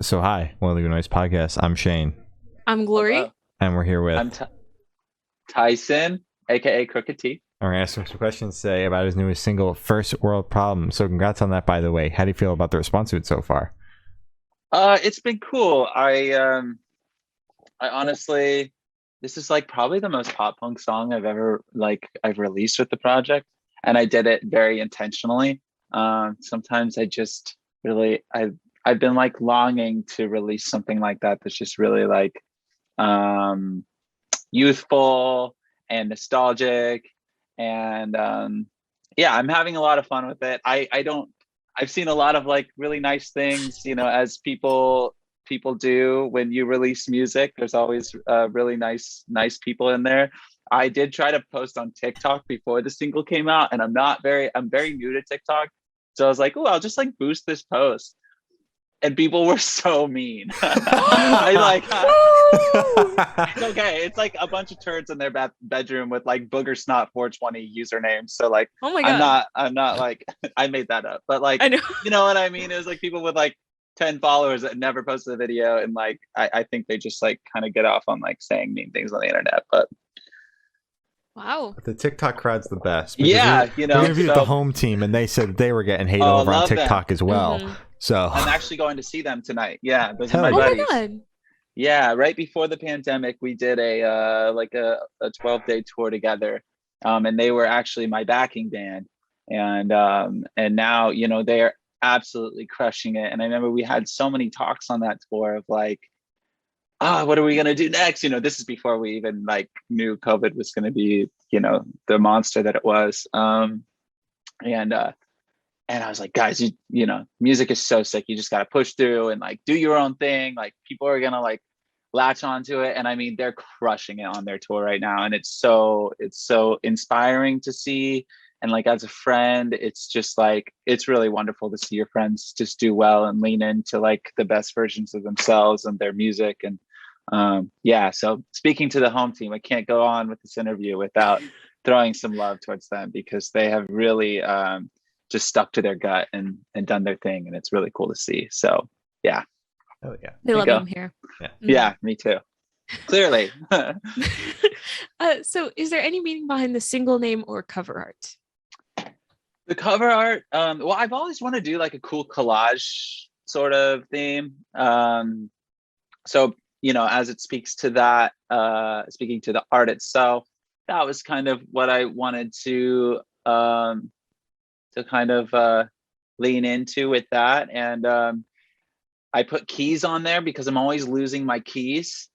So hi, one of the Noise Podcasts. I'm Shane, I'm Glory. Hello. and we're here with. I'm Tyson, aka Crooked T. And we're gonna ask him some questions today about his newest single, "First World Problem." So congrats on that, by the way. How do you feel about the response to it so far? It's been cool. I honestly, this is like probably the most pop punk song I've released with the project, and I did it very intentionally. Sometimes I just really I've been like longing to release something like that that's just really like um youthful and nostalgic, and yeah, I'm having a lot of fun with it. I don't I've seen a lot of like really nice things, as people do when you release music. There's always really nice people in there. I did try to post on TikTok before the single came out, and I'm very new to TikTok, so I was like, oh, I'll just like boost this post, and people were so mean. I like It's okay. It's like a bunch of turds in their bedroom with like booger snot 420 usernames. So like, Oh my I'm god. not, I'm not like, I made that up, but like, I know. you know what I mean? It was like people with like 10 followers that never posted a video. And like, I think they just like kind of get off on like saying mean things on the internet, but Wow. The TikTok crowd's the best. Because yeah, we interviewed the so, home team, and they said they were getting hate oh, over on love them. TikTok as well. Mhm. So I'm actually going to see them tonight. Yeah. Those are Hell my yeah. Oh my buddies. god. Yeah, right before the pandemic, we did a 12-day tour together, and they were actually my backing band, and now they're absolutely crushing it. And I remember we had so many talks on that tour of like, what are we gonna do next? This is before we even like knew COVID was gonna be the monster that it was. And I was like, guys, music is so sick. You just got to push through and like do your own thing. Like people are gonna like latch onto it, and I mean, they're crushing it on their tour right now, and it's so inspiring to see. And like as a friend, it's just like it's really wonderful to see your friends just do well and lean into like the best versions of themselves and their music. And yeah, so speaking to the home team, I can't go on with this interview without throwing some love towards them, because they have really just stuck to their gut and done their thing, and it's really cool to see. So yeah, hell yeah. They there you love go. him here. Yeah. Yeah, me too. Clearly. So is there any meaning behind the single name or cover art? The cover art, well, I've always wanted to do like a cool collage sort of theme. So as it speaks to that, speaking to the art itself, that was kind of what I wanted to kind of lean into with that. And I put keys on there because I'm always losing my keys.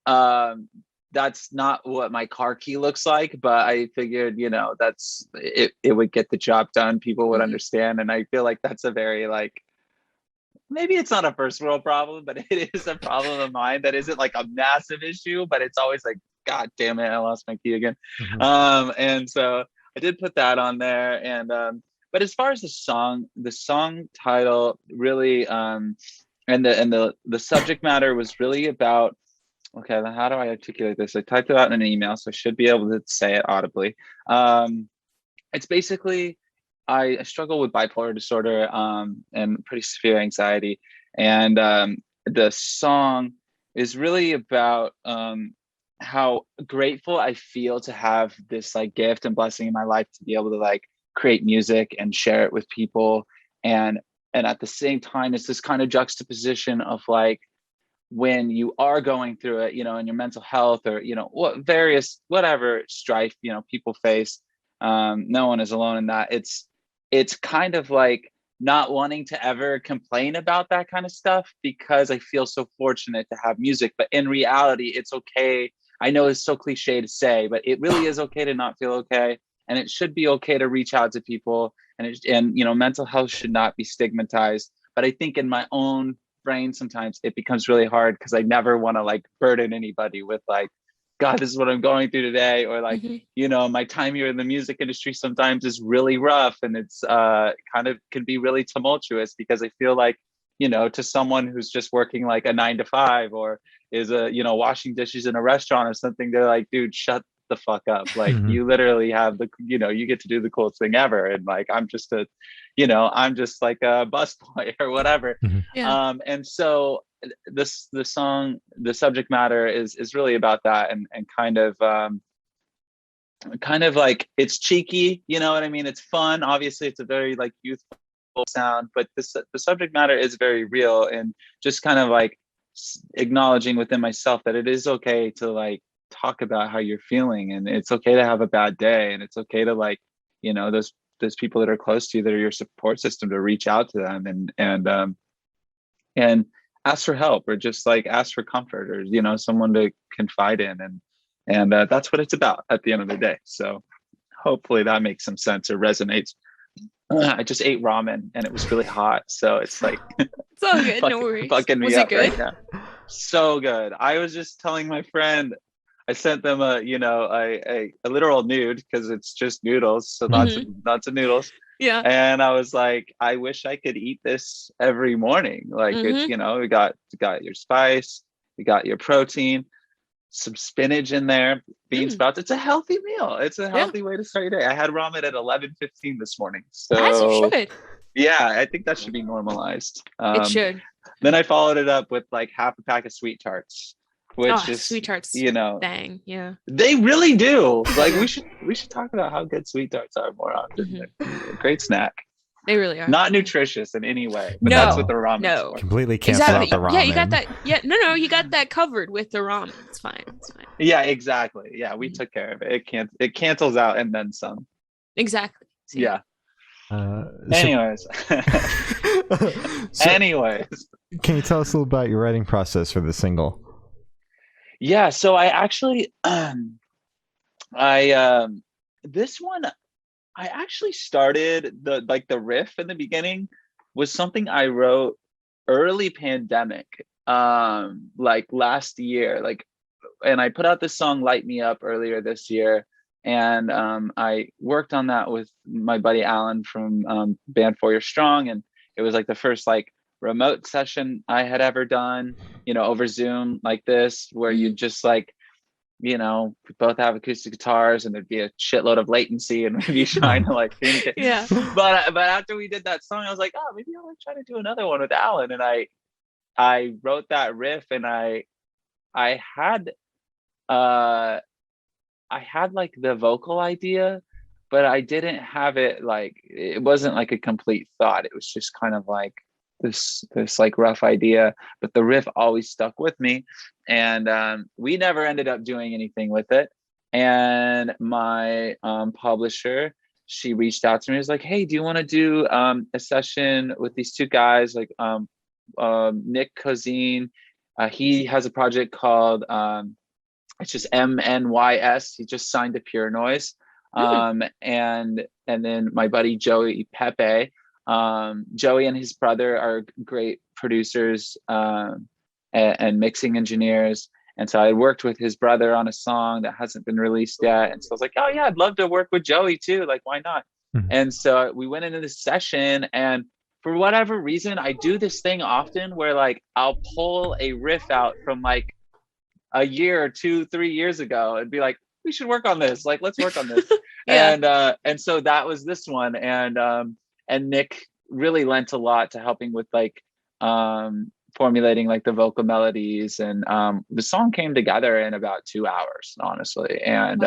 That's not what my car key looks like, but I figured, that's it, it would get the job done. People would Mhm. understand. And I feel like that's a very like, maybe it's not a first world problem, but it is a problem of mine that isn't like a massive issue, but it's always like, God damn it, I lost my key again. And so I did put that on there. And but as far as the song title really and the subject matter was really about, okay, how do I articulate this? I typed it out in an email, so I should be able to say it audibly. It's basically I struggle with bipolar disorder and pretty severe anxiety, and the song is really about how grateful I feel to have this like gift and blessing in my life to be able to like create music and share it with people, and at the same time it's this kind of juxtaposition of like when you are going through it, in your mental health or whatever strife people face. No one is alone in that. It's kind of like not wanting to ever complain about that kind of stuff, because I feel so fortunate to have music. But in reality, it's okay. I know it's so cliche to say, but it really is okay to not feel okay, and it should be okay to reach out to people. And mental health should not be stigmatized. But I think in my own brain, sometimes it becomes really hard because I never want to like burden anybody with like, God, this is what I'm going through today, or like, Mhm. my time here in the music industry sometimes is really rough, and it's kind of can be really tumultuous, because I feel like, to someone who's just working like a 9 to 5 or is washing dishes in a restaurant or something, they're like, dude, shut the fuck up. Like Mhm. you literally have you get to do the coolest thing ever. And like, I'm just like a busboy or whatever. Mhm. Yeah. And so the song, the subject matter is really about that, and kind of like, it's cheeky, you know what I mean? It's fun. Obviously, it's a very like youthful sound, but the subject matter is very real, and just kind of like acknowledging within myself that it is okay to like talk about how you're feeling, and it's okay to have a bad day, and it's okay to like, those people that are close to you, that are your support system, to reach out to them, and ask for help, or just like ask for comfort, or someone to confide in, and that's what it's about at the end of the day. So hopefully that makes some sense or resonates. I just ate ramen and it was really hot, so it's like It's all good. No worries. fucking me Was it up good? right now. So good. I was just telling my friend, I sent them a literal nude, because it's just noodles, so lots of noodles. Yeah. And I was like, I wish I could eat this every morning. Like, it's, we got your spice, we got your protein, some spinach in there, bean sprouts. It's a healthy meal. It's a healthy way to start your day. I had ramen at 11:15 this morning. As you So should. yeah, I think that should be normalized. It should. Then I followed it up with like half a pack of sweet tarts, which is, sweet tarts. Dang, yeah. they really do. Like, we should talk about how good sweet tarts are more often. They're a great snack. They really are. Not nutritious in any way, but No, that's what the ramen's for. Completely cancel out the ramen. Yeah, you got that. Yeah, no, you got that covered with the ramen. It's fine. It's fine. Yeah, exactly. Yeah, we took care of it. It cancels out and then some. Exactly. See? Yeah. Anyways. Anyways. Can you tell us a little about your writing process for the single? Yeah, so I actually this one, I actually started the riff in the beginning was something I wrote early pandemic, like last year, and I put out this song Light Me Up earlier this year, and I worked on that with my buddy Alan from band 4 Year Strong, and it was like the first like remote session I had ever done, over Zoom like this, where you just like, we both have acoustic guitars, and there'd be a shitload of latency, and we'd be trying to like communicate. Yeah. But after we did that song, I was like, oh, maybe I'll try to do another one with Alan. And I wrote that riff, and I had like the vocal idea, but I didn't have it, like, it wasn't like a complete thought. It was just kind of like this like rough idea, but the riff always stuck with me, and we never ended up doing anything with it. And my publisher, she reached out to me, was like, hey, do you want to do a session with these two guys, like Nick Cozine, he has a project called it's just MNYS, he just signed to Pure Noise, and then my buddy Joey Pepe. Joey and his brother are great producers and mixing engineers, and so I worked with his brother on a song that hasn't been released yet, and so I was like, oh yeah, I'd love to work with Joey too, like, why not? And so we went into this session, and for whatever reason, I do this thing often where like I'll pull a riff out from like a year or 2-3 years ago and be like, we should work on this, like, let's work on this. And so that was this one, and Nick really lent a lot to helping with like formulating like the vocal melodies, and the song came together in about 2 hours, honestly. And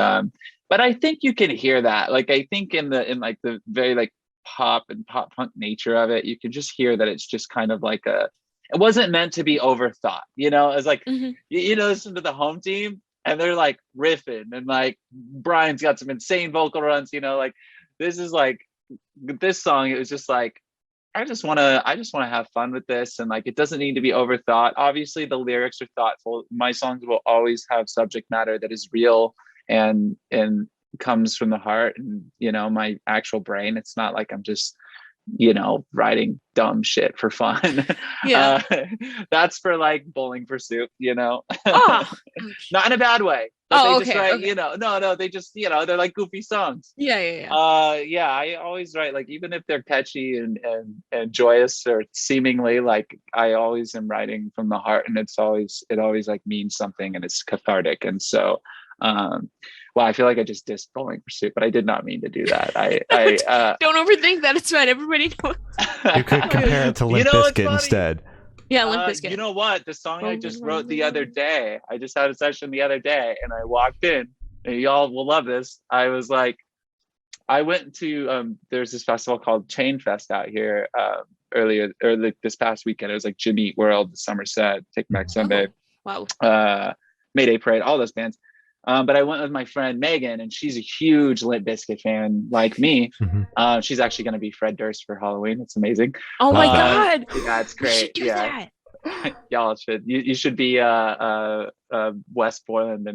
but I think you can hear that, like, I think in like the very like pop and pop punk nature of it, you can just hear that it's just kind of like it wasn't meant to be overthought, it's like you listen to the Home Team and they're like riffing, and like Brian's got some insane vocal runs, like this is like this song, it was just like, I just want to have fun with this, and like it doesn't need to be overthought. Obviously the lyrics are thoughtful. My songs will always have subject matter that is real and comes from the heart and my actual brain. It's not like I'm just writing dumb shit for fun. That's for like Bowling for Soup, Oh. Not in a bad way, but they just write, okay. no, they just, they're like goofy songs. Yeah. I always write, like, even if they're catchy and joyous, or seemingly, like, I always am writing from the heart, and it always like means something, and it's cathartic. And so Well, I feel like I just dissed Bowling for Soup, but I did not mean to do that. I Don't overthink that. It's fine. Everybody knows. You could compare it to Limp know what's Bizkit funny? instead. Yeah, Limp Bizkit. You know what? The song I just wrote the other day, I just had a session the other day, and I walked in, and y'all will love this. I was like, I went to there's this festival called Chain Fest out here this past weekend. It was like Jimmy Eat World, Somerset, Take Back Sunday, Wow. Mayday Parade, all those bands. But I went with my friend Megan, and she's a huge Limp Bizkit fan like me. She's actually going to be Fred Durst for Halloween. It's amazing. Oh my God. Yeah, it's great. We should do that. Y'all should. You should be Wes Borland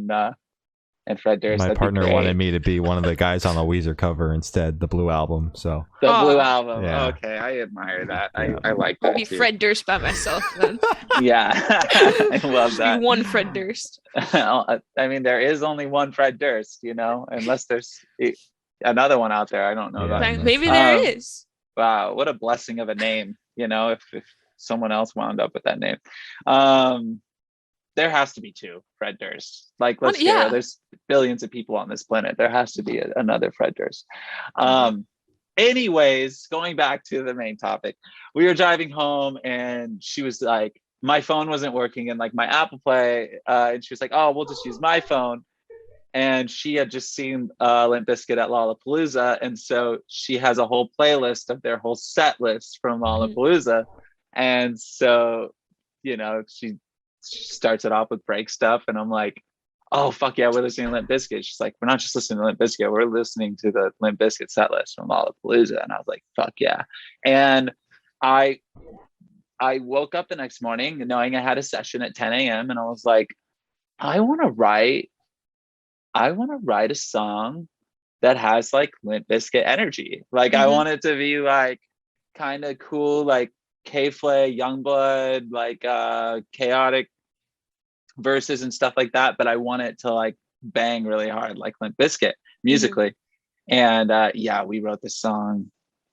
and Fred Durst. My That'd partner wanted me to be one of the guys on the Weezer cover instead, the Blue Album. So the Blue Album. Yeah. Okay, I admire that. Yeah. I like I'll that. be too. Fred Durst by myself then. Yeah, I love that. Be one Fred Durst. I mean, there is only one Fred Durst, unless there's another one out there. I don't know that. Maybe there is. Wow, what a blessing of a name, if someone else wound up with that name. There has to be two Fred Durst. Like, let's be real, there's billions of people on this planet. There has to be another Fred Durst. Anyways, going back to the main topic, we were driving home, and she was like, my phone wasn't working, and like my Apple Play, and she was like, oh, we'll just use my phone. And she had just seen Limp Bizkit at Lollapalooza, and so she has a whole playlist of their whole set list from Lollapalooza. And so, she starts it off with break stuff, and I'm like, oh fuck yeah, we're listening to Limp Bizkit. She's like, we're not just listening to Limp Bizkit, we're listening to the Limp Bizkit set list from Lollapalooza. And I was like, fuck yeah. And I woke up the next morning knowing I had a session at 10 a.m. and I was like, I want to write a song that has like Limp Bizkit energy. Like I want it to be like kind of cool, like K-Flay, Youngblood, like chaotic verses and stuff like that, but I want it to like bang really hard like Limp Bizkit musically. And we wrote this song,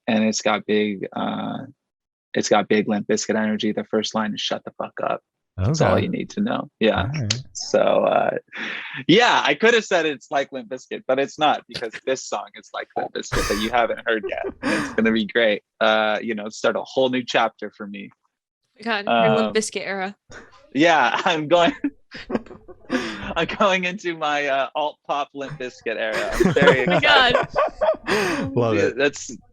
and it's got big Limp Bizkit energy. The first line is "Shut the fuck up." That's all you need to know. Yeah. Right. So I could have said it's like Limp Bizkit, but it's not, because this song is like Limp Bizkit that you haven't heard yet. And it's gonna be great. Start a whole new chapter for me. God, your Limp Bizkit era. Yeah, I'm going into my alt pop Limp Bizkit era. I'm very excited. Oh my God. Love it.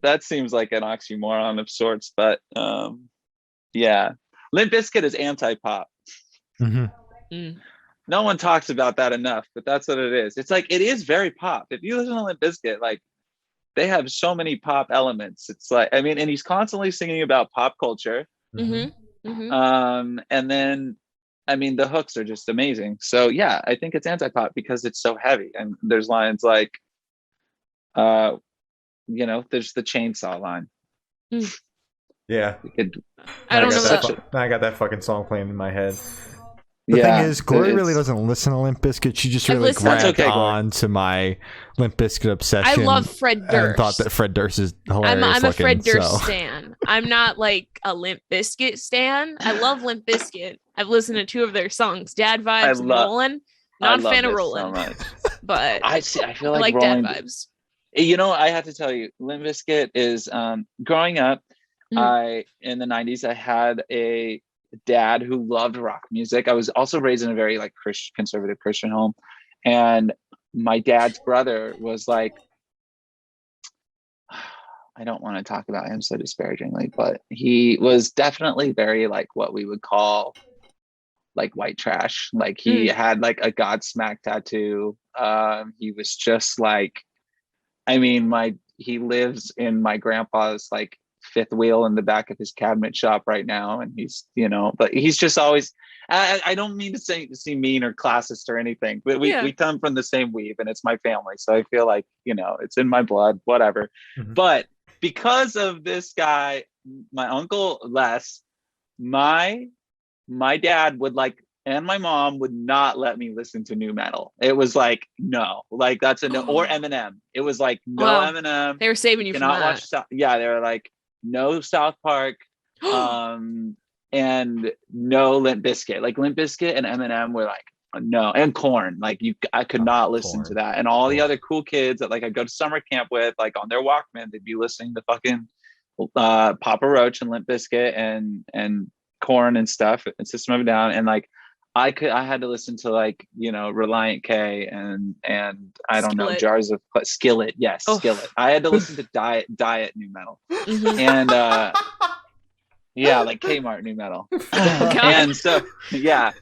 That seems like an oxymoron of sorts, but Limp Bizkit is anti-pop. No one talks about that enough, but that's what it is. It's like, it is very pop. If you listen to Limp Bizkit, like, they have so many pop elements. It's like, I mean, and he's constantly singing about pop culture. And then, I mean, the hooks are just amazing. So yeah, I think it's anti-pop because it's so heavy. And there's lines like, there's the chainsaw line. Yeah. I don't know. I got that fucking song playing in my head. The thing is, Glory really doesn't listen to Limp Bizkit. She just really grabbed on to my Limp Bizkit obsession. I love Fred Durst. And thought that Fred Durst is hilarious. I'm a Fred Durst stan. I'm not like a Limp Bizkit stan. I love Limp Bizkit. I've listened to 2 of their songs, Dad Vibes and Rollin'. Not a fan of Rollin'. So much. But I feel like Dad Vibes. I have to tell you, Limp Bizkit is growing up. In the 90s, I had a dad who loved rock music. I was also raised in a very like conservative Christian home, and my dad's brother was like, I don't want to talk about him so disparagingly, but he was definitely very like what we would call like white trash. Like he had like a Godsmack tattoo. He was just like, I mean, he lives in my grandpa's like 5th wheel in the back of his cabinet shop right now, and he's but he's just always, I don't mean to seem mean or classist or anything, but we come from the same weave, and it's my family, so I feel like it's in my blood, whatever. But because of this guy, my uncle Les, my dad would like, and my mom would not let me listen to new metal. It was like, no, like that's a no. Or Eminem. It was like, no, Eminem. They were saving you from that. They were like, no South Park, and no Limp Bizkit. Like Limp Bizkit and Eminem were like no, and Korn. Like I could not listen to that. And all the other cool kids that like I go to summer camp with, like on their Walkman, they'd be listening to fucking Papa Roach and Limp Bizkit and Korn and stuff and System of a Down. And like I had to listen to like, you know, Reliant K and I don't know, Jars of Skillet. Yes, Skillet. I had to listen to diet new metal. And yeah, like Kmart new metal. And so yeah.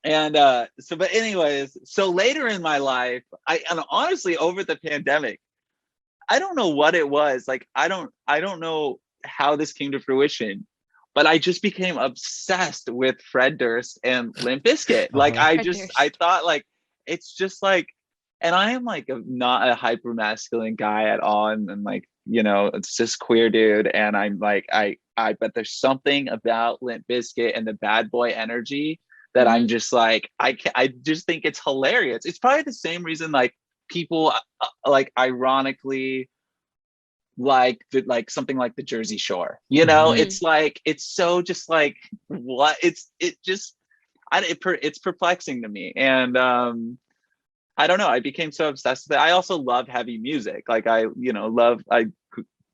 And but anyways, so later in my life, and honestly over the pandemic, I don't know what it was. Like I don't know how this came to fruition, but I just became obsessed with Fred Durst and Limp Bizkit. Like I thought like it's just like, and I am like not a hyper masculine guy at all, and like, you know, it's just queer dude, and I'm like but there's something about Limp Bizkit and the bad boy energy that I'm just like I just think it's hilarious. It's probably the same reason like people like ironically like something like the Jersey Shore, you know. It's like it's so just like what it's perplexing to me. And I don't know, I became so obsessed with it. I also love heavy music. Like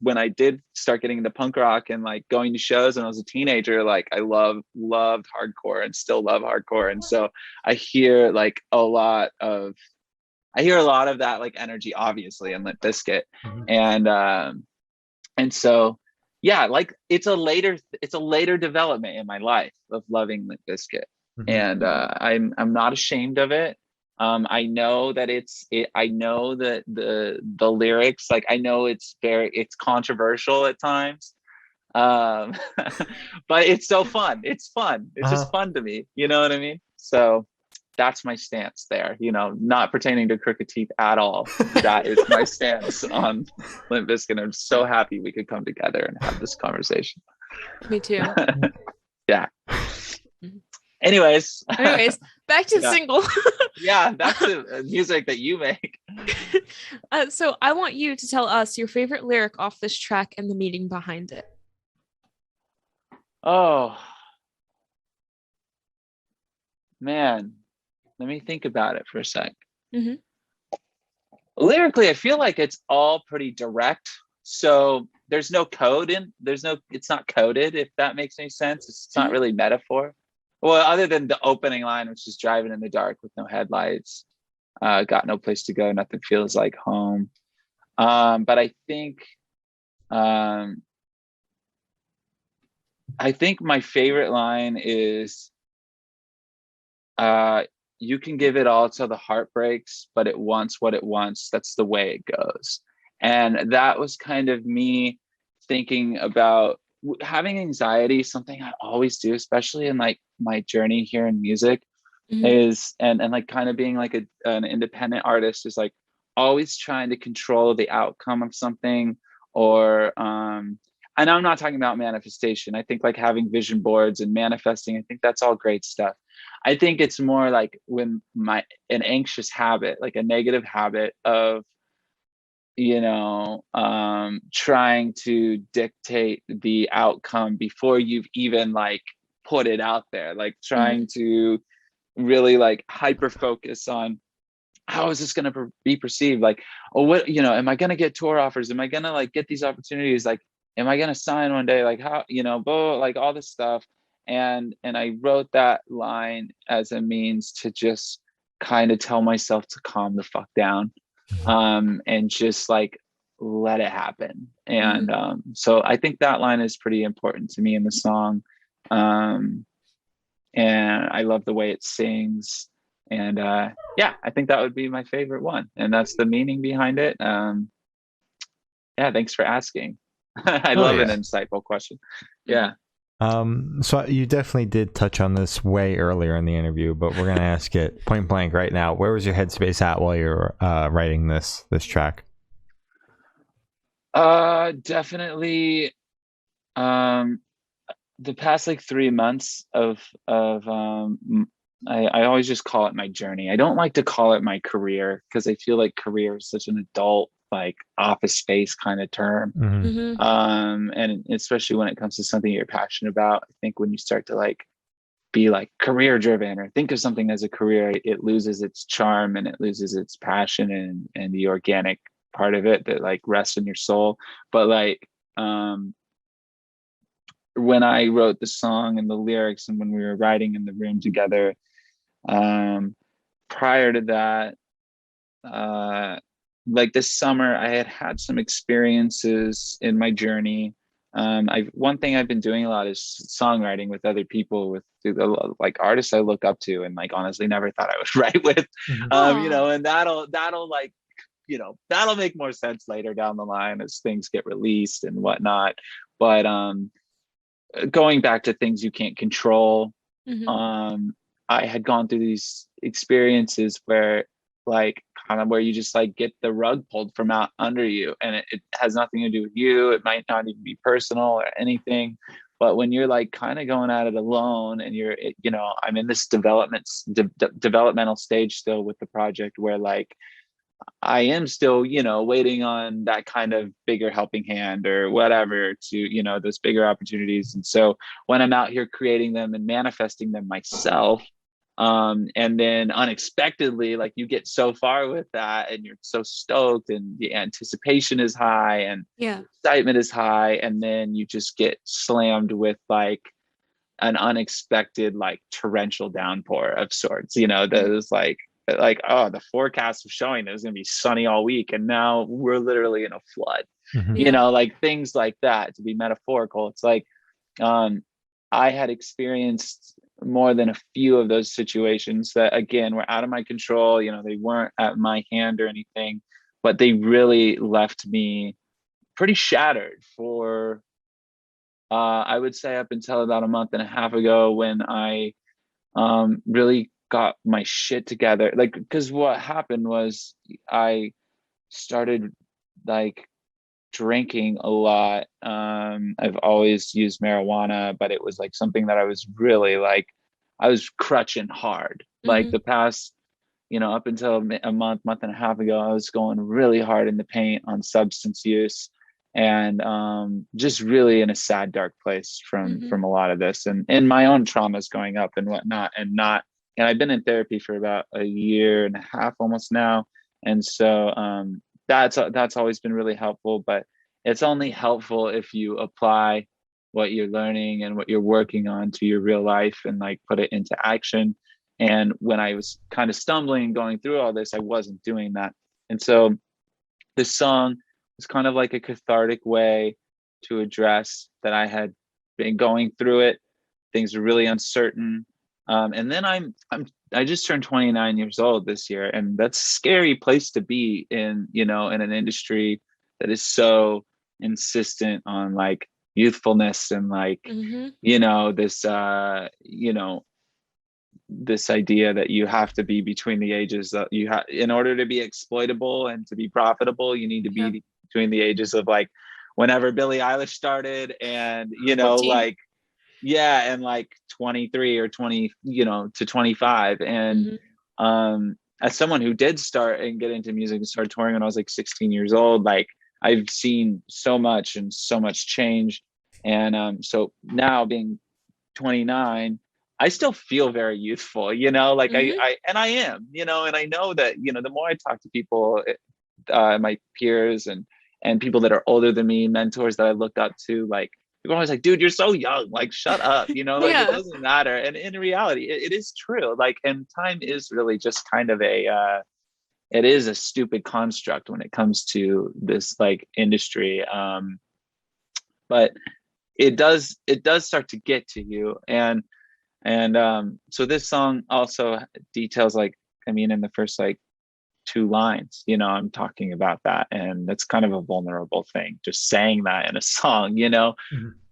when I did start getting into punk rock and like going to shows when I was a teenager, like I loved hardcore and still love hardcore. And so I hear a lot of that like energy, obviously, in Limp Bizkit. And so yeah, like it's a later development in my life of loving Limp Bizkit. And I'm not ashamed of it. I know that I know that the lyrics, like I know it's controversial at times, but it's so fun. It's fun. It's just fun to me. You know what I mean? So that's my stance there. You know, not pertaining to Crooked Teeth at all. That is my stance on Limp Bizkit. I'm so happy we could come together and have this conversation. Me too. Yeah. Anyways, back to the single. Yeah, back to music that you make. So I want you to tell us your favorite lyric off this track and the meaning behind it. Oh, man. Let me think about it for a sec. Lyrically, I feel like it's all pretty direct. So there's no code it's not coded, if that makes any sense. It's not really metaphor. Well, other than the opening line, which is driving in the dark with no headlights, got no place to go, nothing feels like home. But I think my favorite line is, you can give it all till the heart breaks, but it wants what it wants. That's the way it goes. And that was kind of me thinking about having anxiety. Something I always do, especially in like my journey here in music, is and like kind of being like an independent artist, is like always trying to control the outcome of something. Or and I'm not talking about manifestation. I think like having vision boards and manifesting, I think that's all great stuff. I think it's more like when an anxious habit, like a negative habit of, you know, trying to dictate the outcome before you've even like put it out there, like trying to really like hyper focus on how is this going to be perceived? Like, oh, what, you know, am I going to get tour offers? Am I going to like get these opportunities? Like, am I going to sign one day? Like, how, you know, like all this stuff. And I wrote that line as a means to just kind of tell myself to calm the fuck down, and just like let it happen. And so I think that line is pretty important to me in the song. And I love the way it sings. And yeah, I think that would be my favorite one. And that's the meaning behind it. Yeah, thanks for asking. I love an insightful question. Yeah. So you definitely did touch on this way earlier in the interview, but we're gonna ask it point blank right now. Where was your headspace at while you were writing this track? Definitely the past like 3 months of I always just call it my journey. I don't like to call it my career, because I feel like career is such an adult, like office space kind of term. And especially when it comes to something you're passionate about, I think when you start to like be like career driven or think of something as a career, it loses its charm and it loses its passion and the organic part of it that like rests in your soul. But like when I wrote the song and the lyrics and when we were writing in the room together, prior to that, like this summer, I had some experiences in my journey. One thing I've been doing a lot is songwriting with other people, with like artists I look up to, and like honestly never thought I would write with. You know, and that'll like, you know, that'll make more sense later down the line as things get released and whatnot. But going back to things you can't control, I had gone through these experiences where like kind of where you just like get the rug pulled from out under you, and it has nothing to do with you. It might not even be personal or anything, but when you're like kind of going at it alone and you're, you know, I'm in this developmental stage still with the project where like I am still, you know, waiting on that kind of bigger helping hand or whatever to, you know, those bigger opportunities. And so when I'm out here creating them and manifesting them myself, and then unexpectedly, like you get so far with that and you're so stoked and the anticipation is high and excitement is high. And then you just get slammed with like an unexpected, like torrential downpour of sorts, you know, that is like, oh, the forecast was showing that it was going to be sunny all week. And now we're literally in a flood, you know, like things like that, to be metaphorical. It's like, I had experienced more than a few of those situations that again were out of my control. You know, they weren't at my hand or anything, but they really left me pretty shattered for I would say up until about a month and a half ago, when I really got my shit together. Like, because what happened was I started like drinking a lot. I've always used marijuana, but it was like something that I was really like, I was crutching hard. Like the past, you know, up until a month and a half ago, I was going really hard in the paint on substance use, and just really in a sad, dark place from a lot of this, and my own traumas going up and whatnot, and I've been in therapy for about a year and a half almost now, and so that's always been really helpful. But it's only helpful if you apply what you're learning and what you're working on to your real life and like put it into action. And when I was kind of stumbling going through all this, I wasn't doing that. And so this song was kind of like a cathartic way to address that I had been going through it. Things were really uncertain. And then I just turned 29 years old this year, and that's a scary place to be in, you know, in an industry that is so insistent on like youthfulness and like, you know, this, you know, this idea that you have to be between the ages that you have in order to be exploitable and to be profitable. You need to be between the ages of like whenever Billie Eilish started and, you know, 14. Like, yeah, and like 23 or 20, you know, to 25. And as someone who did start and get into music and start touring when I was like 16 years old, like I've seen so much and so much change. And so now being 29, I still feel very youthful, you know, like I am, you know, and I know that, you know, the more I talk to people, my peers and people that are older than me, mentors that I looked up to, like people are always like, dude, you're so young, like shut up, you know, like it doesn't matter. And in reality, it is true. Like, and time is really just kind of it is a stupid construct when it comes to this like industry. But it does start to get to you. And so this song also details, like, I mean, in the first like 2 lines, you know, I'm talking about that, and that's kind of a vulnerable thing, just saying that in a song, you know.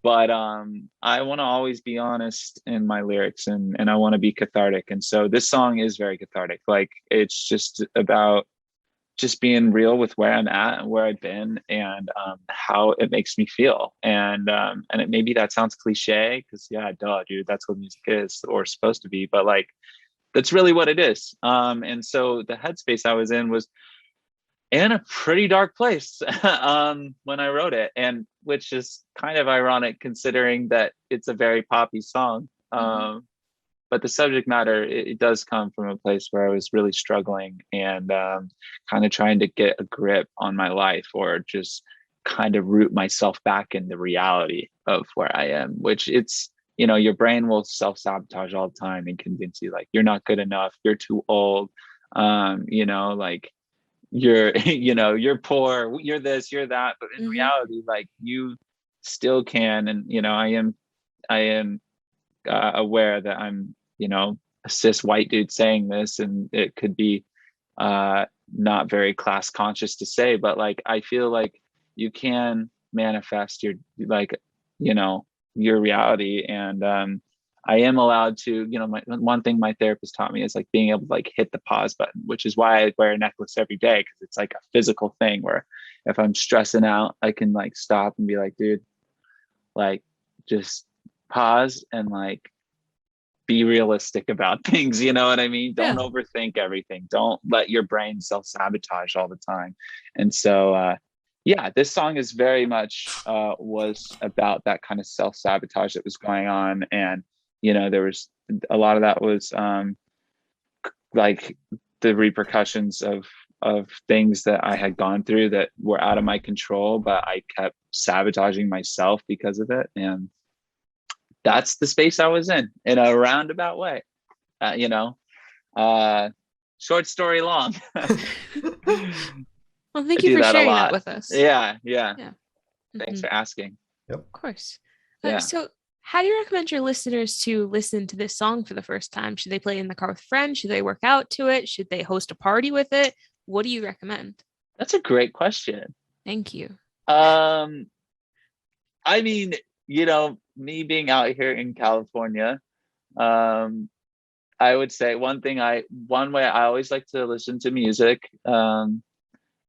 But I want to always be honest in my lyrics, and I want to be cathartic, and so this song is very cathartic. Like, it's just about just being real with where I'm at and where I've been, and how it makes me feel. And maybe that sounds cliche, because yeah, duh, dude, that's what music is or supposed to be. But like, that's really what it is. And so the headspace I was in was in a pretty dark place when I wrote it, and which is kind of ironic considering that it's a very poppy song. but the subject matter, it does come from a place where I was really struggling and kind of trying to get a grip on my life, or just kind of root myself back in the reality of where I am, which it's, your brain will self-sabotage all the time and convince you like you're not good enough, you're too old, like you're you're poor, you're this, you're that, but in reality, like you still can. And I am aware that I'm a cis white dude saying this, and it could be not very class conscious to say, but like I feel like you can manifest your your reality. And I am allowed to, one thing my therapist taught me is like being able to like hit the pause button, which is why I wear a necklace every day, because it's like a physical thing where if I'm stressing out, I can like stop and be like, dude, like just pause and like be realistic about things. You know what I mean? Don't overthink everything. Don't let your brain self-sabotage all the time. And so this song is very much was about that kind of self-sabotage that was going on. And there was a lot of that was like the repercussions of things that I had gone through that were out of my control, but I kept sabotaging myself because of it. And that's the space I was in a roundabout way. Short story long. Well, thank you for sharing that with us. Yeah. Thanks for asking. Yep. Of course. So how do you recommend your listeners to listen to this song for the first time? Should they play in the car with friends? Should they work out to it? Should they host a party with it? What do you recommend? That's a great question. Thank you. I mean, me being out here in California, I would say one way I always like to listen to music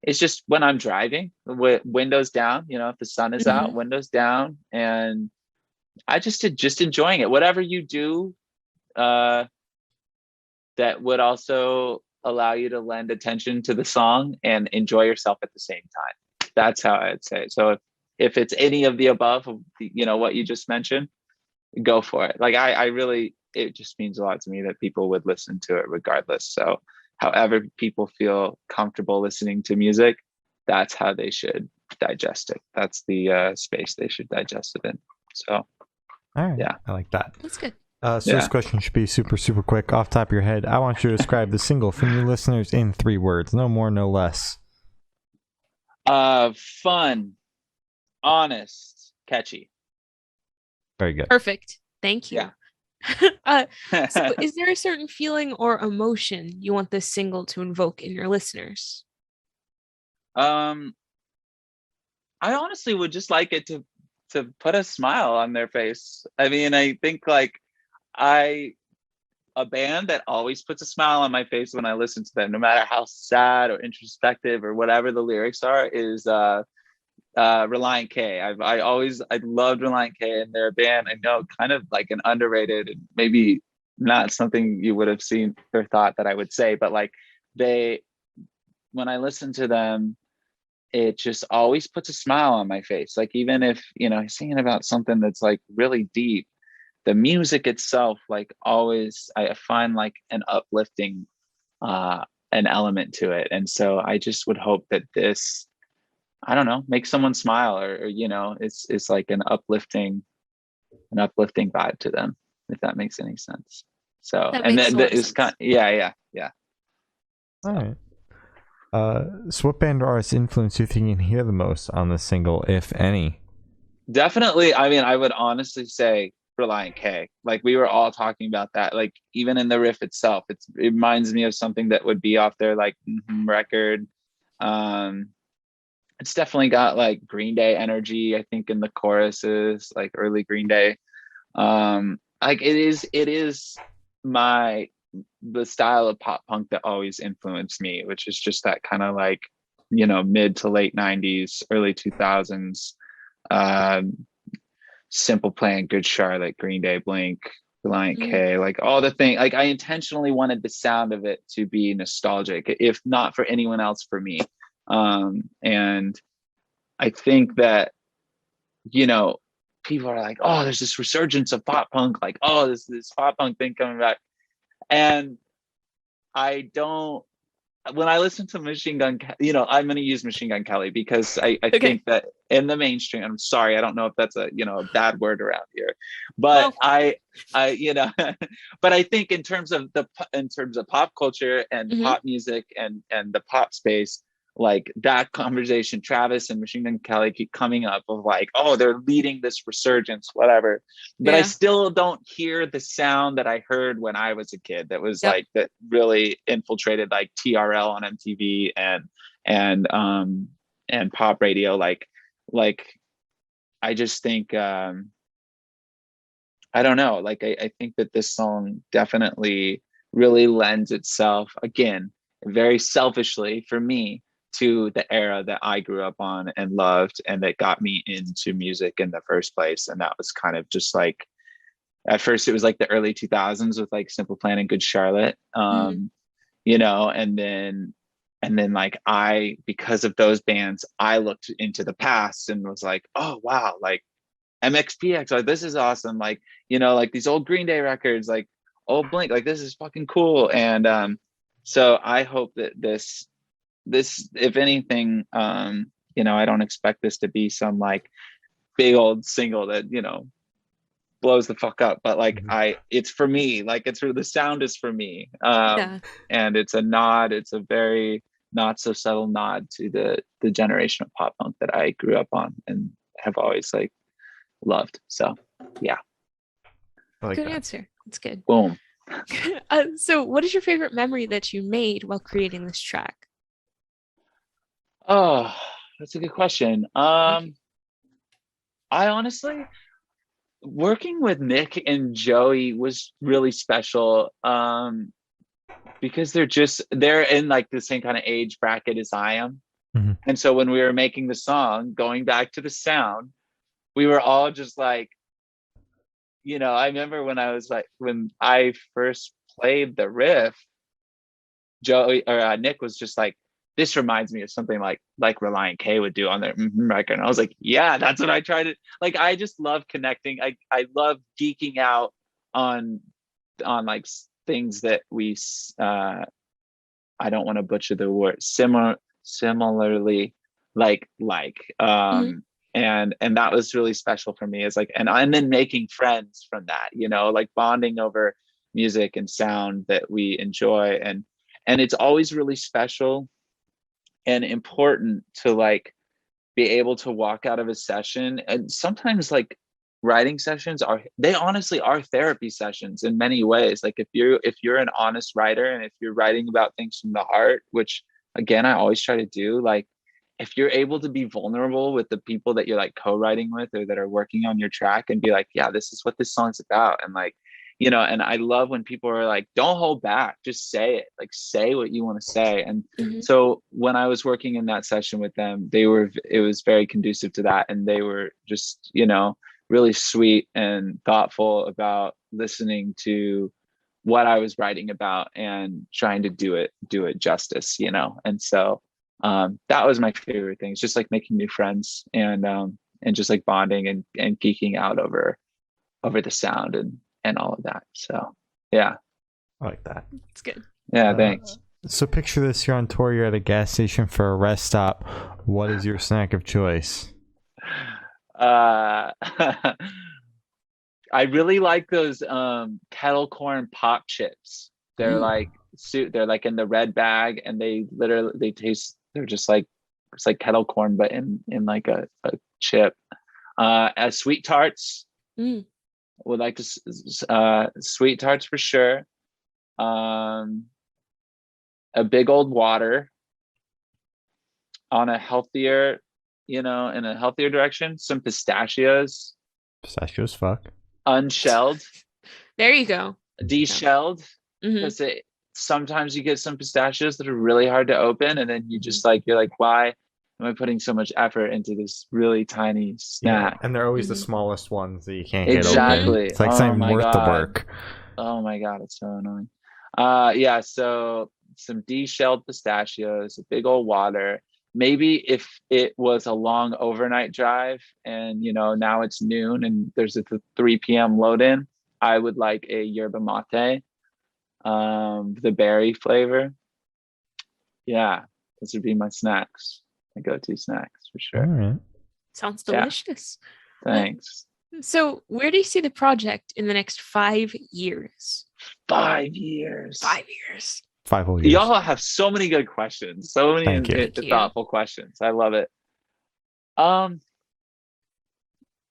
it's just when I'm driving with windows down, if the sun is out, windows down, and I just enjoying it. Whatever you do, that would also allow you to lend attention to the song and enjoy yourself at the same time. That's how I'd say it. So if it's any of the above, what you just mentioned, go for it. Like I really, it just means a lot to me that people would listen to it regardless. So however people feel comfortable listening to music, that's how they should digest it. That's the space they should digest it in. So, all right. Yeah, I like that. That's good. This question should be super, super quick. Off the top of your head, I want you to describe the single from your listeners in 3 words. No more, no less. Fun, honest, catchy. Very good. Perfect. Thank you. Yeah. So is there a certain feeling or emotion you want this single to invoke in your listeners? I honestly would just like it to put a smile on their face. I mean, I think like a band that always puts a smile on my face when I listen to them, no matter how sad or introspective or whatever the lyrics are, is Relient K. I loved Relient K, and their band, I know, kind of like an underrated and maybe not something you would have seen or thought that I would say, but like when I listen to them, it just always puts a smile on my face. Like even if, singing about something that's like really deep, the music itself, like always, I find like an uplifting an element to it. And so I just would hope that this, I don't know, make someone smile or it's like an uplifting vibe to them, if that makes any sense. So, and then it's kind of, yeah. All right. So what band or artist influence you think you can hear the most on this single, if any? Definitely. I mean, I would honestly say Relient K. Like we were all talking about that. Like even in the riff itself, it reminds me of something that would be off their like record. It's definitely got like Green Day energy, I think, in the choruses, like early Green Day. Like it is the style of pop punk that always influenced me, which is just that kind of like, mid to late 90s, early 2000s, Simple Plan, Good Charlotte, Green Day, Blink, Relient K, like all the things. Like I intentionally wanted the sound of it to be nostalgic, if not for anyone else, for me. And I think that, people are like, oh, there's this resurgence of pop punk, like, oh, this pop punk thing coming back. And when I listen to Machine Gun, I'm going to use Machine Gun Kelly because I think that in the mainstream, I'm sorry, I don't know if that's a bad word around here, but I but I think in terms of pop culture and pop music and the pop space, like that conversation, Travis and Machine Gun Kelly keep coming up of like, oh, they're leading this resurgence, whatever. But I still don't hear the sound that I heard when I was a kid. That was like that really infiltrated like TRL on MTV and pop radio. Like I just think I don't know. Like I think that this song definitely really lends itself, again, very selfishly for me, to the era that I grew up on and loved, and that got me into music in the first place. And that was kind of just like, at first it was like the early 2000s with like Simple Plan and Good Charlotte, and then like because of those bands, I looked into the past and was like, oh wow, like MXPX, like this is awesome, like like these old Green Day records, like old Blink, like this is fucking cool. And so I hope that this, if anything, I don't expect this to be some like big old single that blows the fuck up, but like it's for me, like the sound is for me, and it's a nod, it's a very not so subtle nod to the generation of pop punk that I grew up on and have always like loved. So yeah, like good answer. It's good. Boom. So what is your favorite memory that you made while creating this track? Oh, that's a good question. I honestly, working with Nick and Joey was really special, because they're in like the same kind of age bracket as I am. And so when we were making the song, going back to the sound, we were all just like, I remember when I first played the riff, Joey or Nick was just like, this reminds me of something like Relient K would do on their record. And I was like, yeah, that's what I try to, like, I just love connecting. I love geeking out on like things that we, I don't want to butcher the word, similarly, and that was really special for me. It's like, and then making friends from that, like bonding over music and sound that we enjoy. And it's always really special and important to like be able to walk out of a session. And sometimes like writing sessions they honestly are therapy sessions in many ways. Like if you're an honest writer and if you're writing about things from the heart, which again, I always try to do, like if you're able to be vulnerable with the people that you're like co-writing with or that are working on your track and be like, yeah, this is what this song's about. And like, and I love when people are like, don't hold back, just say it, like say what you want to say. And so when I was working in that session with them, it was very conducive to that. And they were just, really sweet and thoughtful about listening to what I was writing about and trying to do it justice, And so that was my favorite thing. It's just like making new friends and just like bonding and geeking out over the sound and all of that. So yeah, I like that. It's good. Yeah, thanks. So picture this: you're on tour, you're at a gas station for a rest stop. What is your snack of choice? I really like those kettle corn pop chips. They're like in the red bag, and they taste, they're just like, it's like kettle corn but in like a chip. As sweet tarts, would like to sweet tarts for sure. A big old water on a healthier, in a healthier direction. Some pistachios. Pistachios, fuck. Unshelled. There you go. Deshelled. Because sometimes you get some pistachios that are really hard to open, and then you just like, you're like, why am I putting so much effort into this really tiny snack? Yeah, and they're always the smallest ones that you can't get exactly. open. It's like it's not even worth the work. Oh my god, it's so annoying. So some deshelled pistachios, a big old water, maybe if it was a long overnight drive and, now it's noon and there's a 3 p.m. load in, I would like a yerba mate, the berry flavor. Yeah, those would be my snacks, my go-to snacks for sure. All right. Sounds delicious. Yeah. Thanks. So where do you see the project in the next 5 years? 5 years. 5 years. 5 whole years. Y'all have so many good questions. So many thoughtful questions. I love it.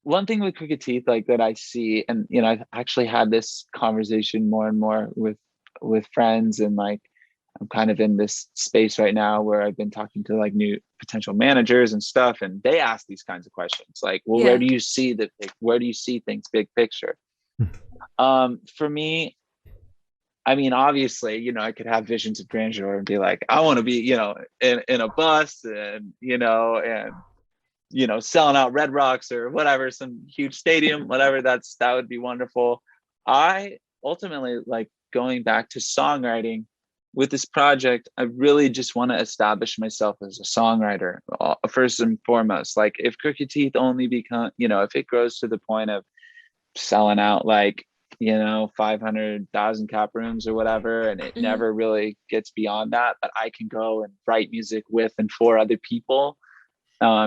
One thing with Crooked Teeth, like that I see, and I've actually had this conversation more and more with friends, and like I'm kind of in this space right now where I've been talking to like new potential managers and stuff, and they ask these kinds of questions like, well, where do you see things big picture? For me, I mean, obviously, I could have visions of grandeur and be like, I want to be, in a bus and, selling out Red Rocks or whatever, some huge stadium, whatever. That would be wonderful. I ultimately like going back to songwriting with this project. I really just want to establish myself as a songwriter first and foremost. Like if Crooked Teeth only become, if it grows to the point of selling out like, 500,000 cap rooms or whatever, and it never really gets beyond that, but I can go and write music with and for other people,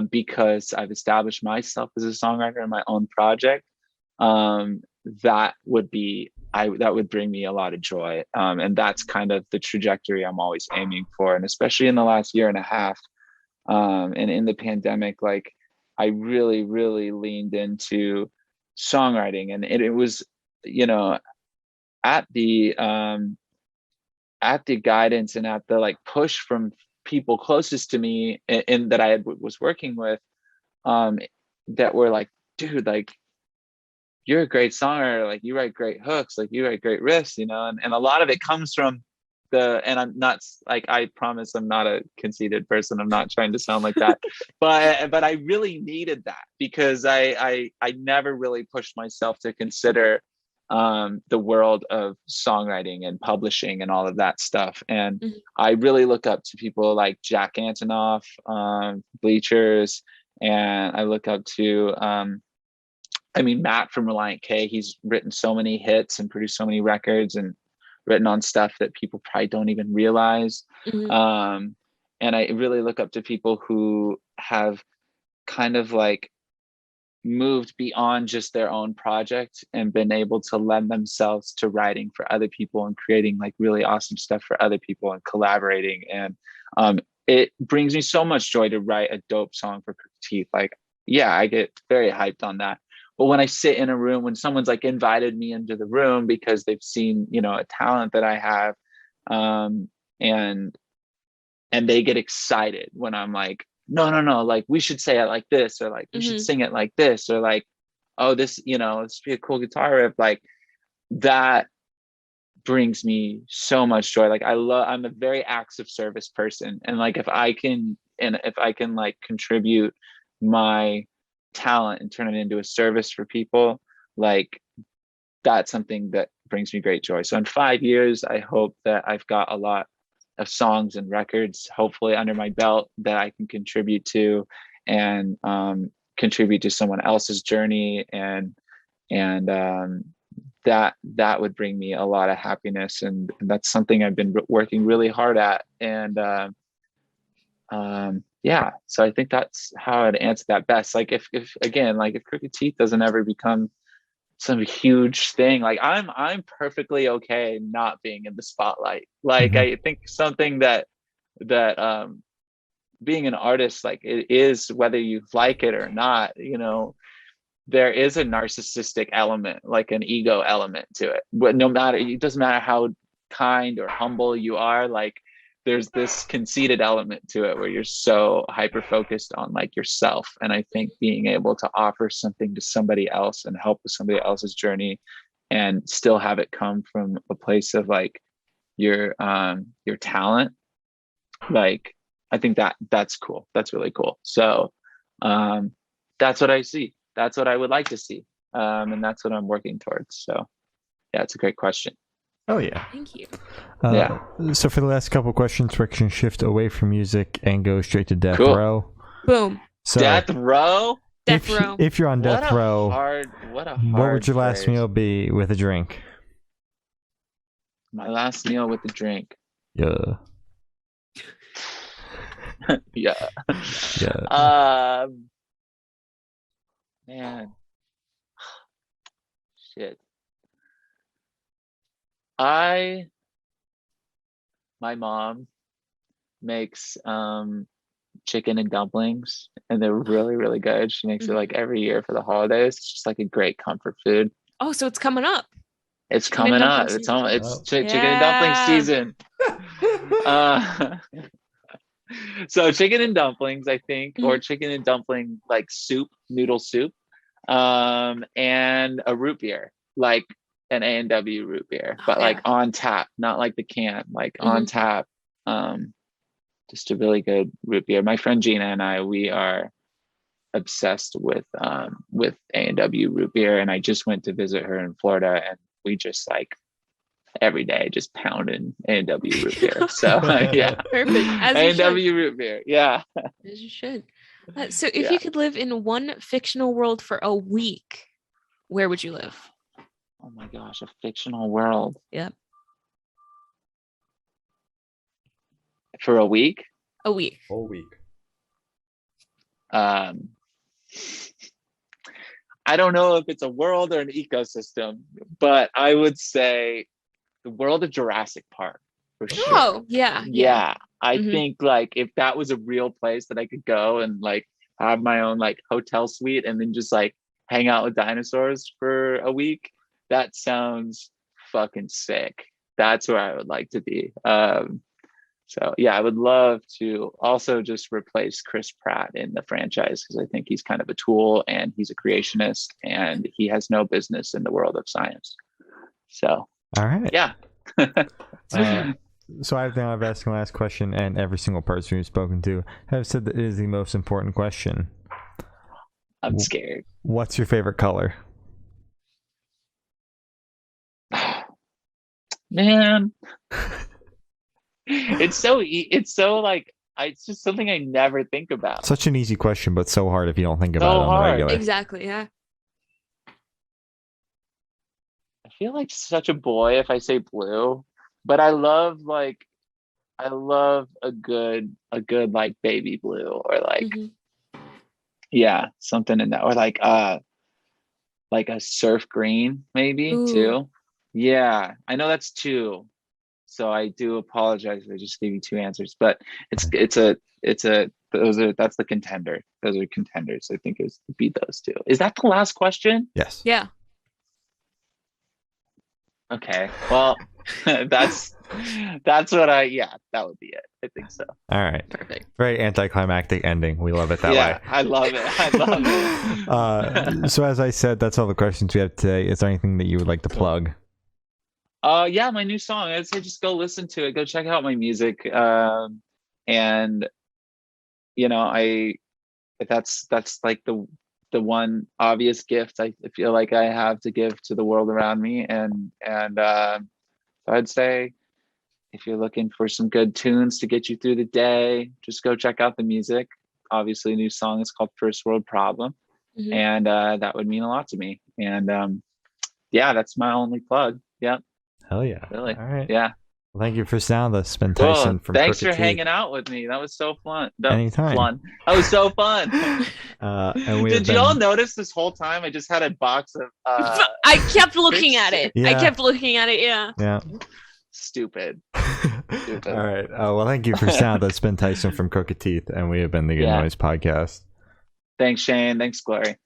because I've established myself as a songwriter in my own project. That would bring me a lot of joy. And that's kind of the trajectory I'm always aiming for. And especially in the last year and a half, and in the pandemic, like I really, really leaned into songwriting, and it was, at the guidance and at the like push from people closest to me and that I was working with, that were like, dude, like you're a great songwriter, like you write great hooks, like you write great riffs, and a lot of it comes from and I'm not like, I promise I'm not a conceited person, I'm not trying to sound like that, but I really needed that because I never really pushed myself to consider the world of songwriting and publishing and all of that stuff. And I really look up to people like Jack Antonoff, Bleachers, and I look up to, Matt from Reliant K. He's written so many hits and produced so many records and written on stuff that people probably don't even realize. And I really look up to people who have kind of like moved beyond just their own project and been able to lend themselves to writing for other people and creating like really awesome stuff for other people and collaborating. And it brings me so much joy to write a dope song for Crooked Teeth. Like, yeah, I get very hyped on that. But when I sit in a room, when someone's like invited me into the room because they've seen, a talent that I have, and they get excited when I'm like, no, like we should say it like this, or like we should sing it like this, or like, oh, this, this would be a cool guitar riff. Like that brings me so much joy. Like I'm a very acts of service person. And like, if I can like contribute my talent and turn it into a service for people, like that's something that brings me great joy. So in 5 years, I hope that I've got a lot of songs and records hopefully under my belt that I can contribute to, and contribute to someone else's journey, and that would bring me a lot of happiness, and that's something I've been working really hard at. And yeah, so I think that's how I'd answer that best. Like if again, like if Crooked Teeth doesn't ever become some huge thing, like I'm perfectly okay not being in the spotlight. Like I think something that being an artist, like it is, whether you like it or not, there is a narcissistic element, like an ego element to it. But it doesn't matter how kind or humble you are, like there's this conceited element to it where you're so hyper focused on like yourself. And I think being able to offer something to somebody else and help with somebody else's journey and still have it come from a place of like your talent, like I think that's cool. That's really cool. So that's what I see. That's what I would like to see. And that's what I'm working towards. So yeah, it's a great question. Oh yeah. Thank you. Yeah. So for the last couple questions, we're going to shift away from music and go straight to death row. Boom. So death row. Death row. If you're on death row, what would your last meal be with a drink? My last meal with a drink. Yeah. Yeah. Yeah. Man. Shit. My mom makes chicken and dumplings, and they're really, really good. She makes it like every year for the holidays. It's just like a great comfort food. Oh, so it's coming up. It's coming up. It's on. It's chicken and dumpling season. So chicken and dumplings, I think, or chicken and dumpling like soup, noodle soup, and a root beer, like an A&W root beer, but like on tap, not like the can, like on tap. Just a really good root beer. My friend Gina and I, we are obsessed with A&W root beer, and I just went to visit her in Florida, and we just like every day just pounding A&W root beer. So yeah, perfect. As A&W root beer, yeah. As you should. So if you could live in one fictional world for a week, where would you live? Oh my gosh, a fictional world. Yep. For a week? A week. Whole week. I don't know if it's a world or an ecosystem, but I would say the world of Jurassic Park for sure. Oh, yeah. Yeah. I think like if that was a real place that I could go and like have my own like hotel suite and then just like hang out with dinosaurs for a week, that sounds fucking sick. That's where I would like to be. So yeah, I would love to also just replace Chris Pratt in the franchise, because I think he's kind of a tool and he's a creationist and he has no business in the world of science. So all right. Yeah. So I've asked the last question, and every single person we've spoken to have said that it is the most important question. I'm scared. What's your favorite color? Man. It's so like it's just something I never think about. Such an easy question, but so hard if you don't think about it on the regular. Exactly, yeah. I feel like such a boy if I say blue, but I love a good like baby blue, or like yeah, something in that, or like a surf green maybe. Ooh. Too. Yeah, I know that's two. So I do apologize if I just gave you two answers, but that's the contender. Those are contenders. I think it was to beat those two. Is that the last question? Yes. Yeah. Okay. Well, that's what that would be it. I think so. All right. Perfect. Very anticlimactic ending. We love it that way. I love it. So as I said, that's all the questions we have today. Is there anything that you would like to plug? Yeah, my new song. I'd say just go listen to it. Go check out my music. And you know, that's like the one obvious gift I feel like I have to give to the world around me. And I'd say if you're looking for some good tunes to get you through the day, just go check out the music. Obviously, a new song is called First World Problem. And that would mean a lot to me. And yeah, that's my only plug. Yeah. Hell yeah. Really? All right. Yeah. Well, thank you for sound. This has been Tyson from Thanks Crooked for Teeth. hanging out with me. That was so fun. Anytime. That was so fun. Did you all notice this whole time I just had a box of I kept looking at it. Yeah. I kept looking at it, yeah. Yeah. Stupid. All right. Well, thank you for sound. That's been Tyson from Crooked Teeth, and we have been the Good Noise Podcast. Thanks, Shane. Thanks, Glory.